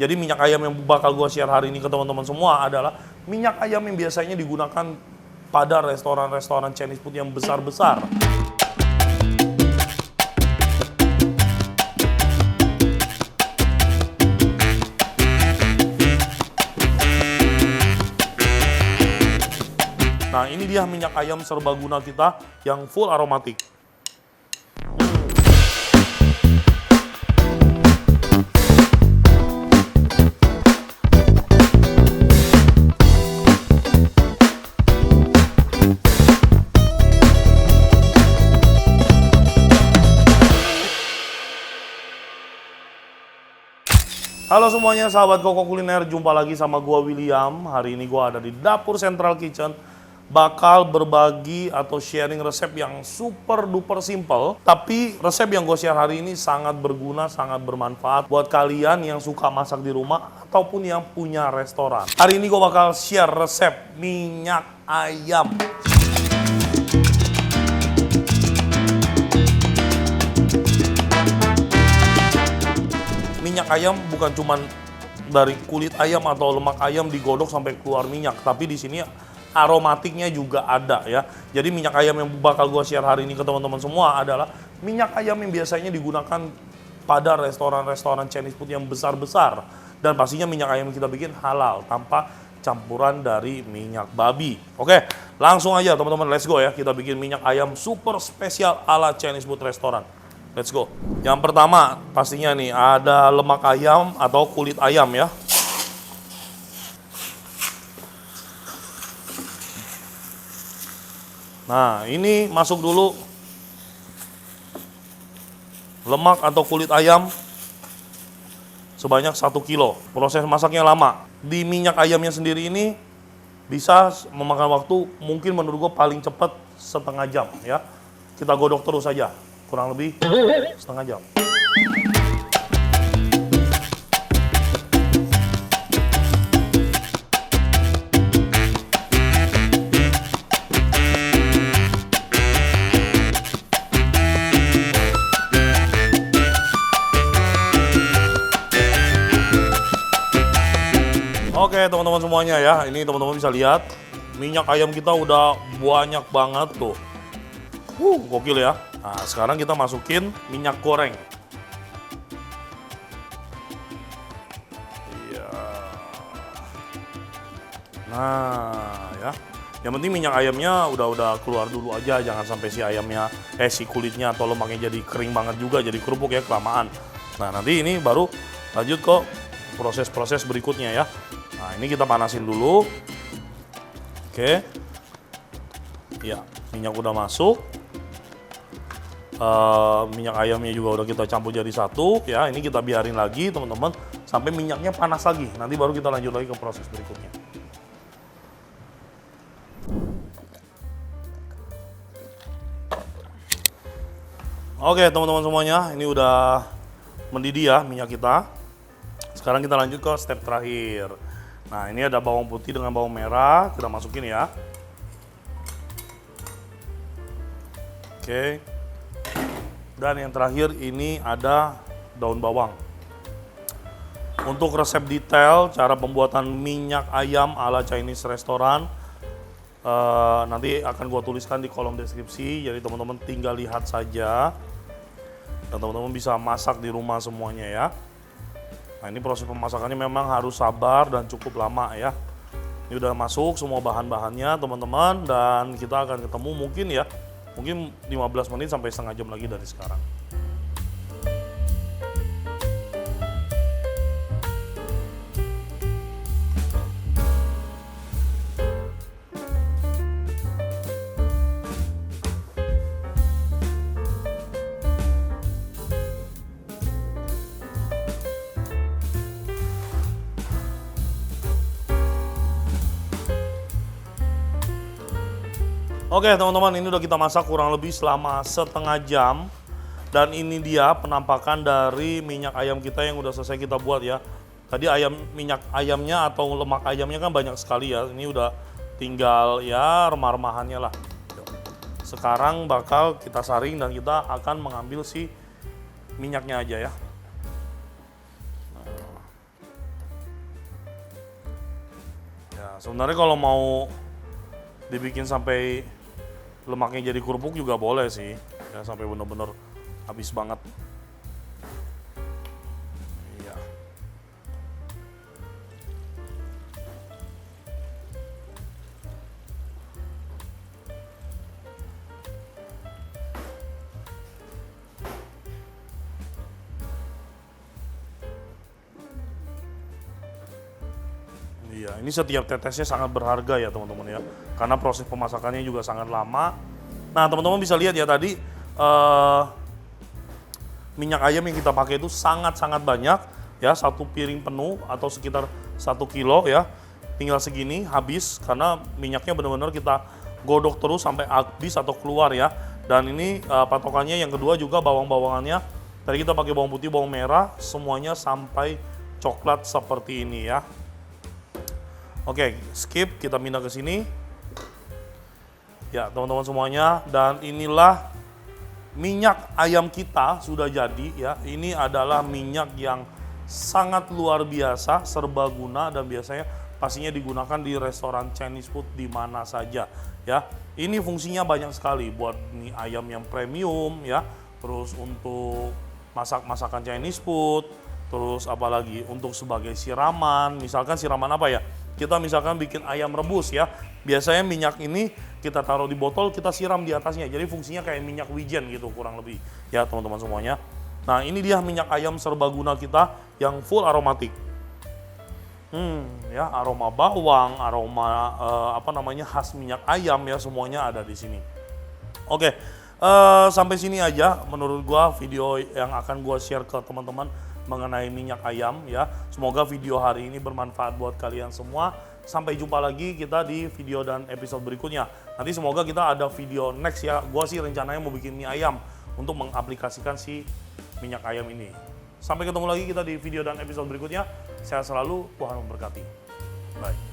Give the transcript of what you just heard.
Jadi minyak ayam yang bakal gue share hari ini ke teman-teman semua adalah minyak ayam yang biasanya digunakan pada restoran-restoran Chinese food yang besar-besar. Nah, ini dia minyak ayam serbaguna kita yang full aromatik. Halo semuanya, sahabat Koko Kuliner, jumpa lagi sama gua William. Hari ini gua ada di Dapur Central Kitchen, bakal berbagi atau sharing resep yang super duper simple. Tapi resep yang gue share hari ini sangat berguna, sangat bermanfaat buat kalian yang suka masak di rumah ataupun yang punya restoran. Hari ini gue bakal share resep minyak ayam. Minyak ayam bukan cuman dari kulit ayam atau lemak ayam digodok sampai keluar minyak, tapi di sini aromatiknya juga ada ya. Jadi minyak ayam yang bakal gue share hari ini ke teman-teman semua adalah minyak ayam yang biasanya digunakan pada restoran-restoran Chinese food yang besar-besar. Dan pastinya minyak ayam yang kita bikin halal, tanpa campuran dari minyak babi. Oke, langsung aja teman-teman, let's go ya. Kita bikin minyak ayam super spesial ala Chinese food restoran. Let's go. Yang pertama pastinya nih ada lemak ayam atau kulit ayam ya. Nah, ini masuk dulu lemak atau kulit ayam sebanyak 1 kilo. Proses masaknya lama. Di minyak ayamnya sendiri ini bisa memakan waktu mungkin menurut gue paling cepat setengah jam ya. Kita godok terus saja, kurang lebih setengah jam. Oke teman-teman semuanya ya, ini teman-teman bisa lihat minyak ayam kita udah banyak banget tuh. Gokil ya. Nah, sekarang kita masukin minyak goreng. Iya. Nah, ya. Yang penting minyak ayamnya udah keluar dulu aja, jangan sampai si ayamnya, si kulitnya atau lemaknya jadi kering banget juga, jadi kerupuk ya kelamaan. Nah, nanti ini baru lanjut ke proses-proses berikutnya ya. Nah, ini kita panasin dulu. Oke. Ya, minyak udah masuk. Minyak ayamnya juga udah kita campur jadi satu. Ya, ini kita biarin lagi teman-teman sampai minyaknya panas lagi. Nanti baru kita lanjut lagi ke proses berikutnya. Oke, teman-teman semuanya, ini udah mendidih ya minyak kita. Sekarang kita lanjut ke step terakhir. Nah, ini ada bawang putih dengan bawang merah, kita masukin ya. Oke. Dan yang terakhir ini ada daun bawang. Untuk resep detail cara pembuatan minyak ayam ala Chinese restoran, nanti akan gua tuliskan di kolom deskripsi, jadi teman-teman tinggal lihat saja. Dan teman-teman bisa masak di rumah semuanya ya. Nah, ini proses pemasakannya memang harus sabar dan cukup lama ya. Ini udah masuk semua bahan-bahannya teman-teman, dan kita akan ketemu mungkin 15 menit sampai setengah jam lagi dari sekarang. Oke teman-teman, ini udah kita masak kurang lebih selama setengah jam. Dan ini dia penampakan dari minyak ayam kita yang udah selesai kita buat ya. Tadi minyak ayamnya atau lemak ayamnya kan banyak sekali ya. Ini udah tinggal ya remah-remahannya lah. Sekarang bakal kita saring dan kita akan mengambil si minyaknya aja ya. sebenarnya kalau mau dibikin sampai lemaknya jadi kerupuk juga boleh sih, ya sampai bener-bener habis banget. Iya. Iya, ini setiap tetesnya sangat berharga ya teman-teman ya, karena proses pemasakannya juga sangat lama. Nah teman-teman bisa lihat ya tadi minyak ayam yang kita pakai itu sangat-sangat banyak ya, 1 piring penuh atau sekitar 1 kilo ya, tinggal segini habis karena minyaknya benar-benar kita godok terus sampai habis atau keluar ya. Dan ini patokannya yang kedua juga bawang-bawangannya, tadi kita pakai bawang putih, bawang merah, semuanya sampai coklat seperti ini ya. Oke, skip, kita pindah ke sini. Ya, teman-teman semuanya, dan inilah minyak ayam kita sudah jadi ya. Ini adalah minyak yang sangat luar biasa, serbaguna, dan biasanya pastinya digunakan di restoran Chinese food di mana saja ya. Ini fungsinya banyak sekali buat mie ayam yang premium ya. Terus untuk masakan Chinese food, terus apalagi untuk sebagai siraman, misalkan siraman apa ya? Kita misalkan bikin ayam rebus ya, biasanya minyak ini kita taruh di botol, kita siram di atasnya, jadi fungsinya kayak minyak wijen gitu kurang lebih ya teman-teman semuanya. Nah ini dia minyak ayam serbaguna kita yang full aromatik. Ya aroma bawang, aroma khas minyak ayam ya, semuanya ada di sini. Oke, sampai sini aja menurut gua video yang akan gua share ke teman-teman mengenai minyak ayam ya. Semoga video hari ini bermanfaat buat kalian semua. Sampai jumpa lagi kita di video dan episode berikutnya. Nanti semoga kita ada video next ya. Gua sih rencananya mau bikin mie ayam untuk mengaplikasikan si minyak ayam ini. Sampai ketemu lagi kita di video dan episode berikutnya. Sehat selalu, Tuhan memberkati. Bye.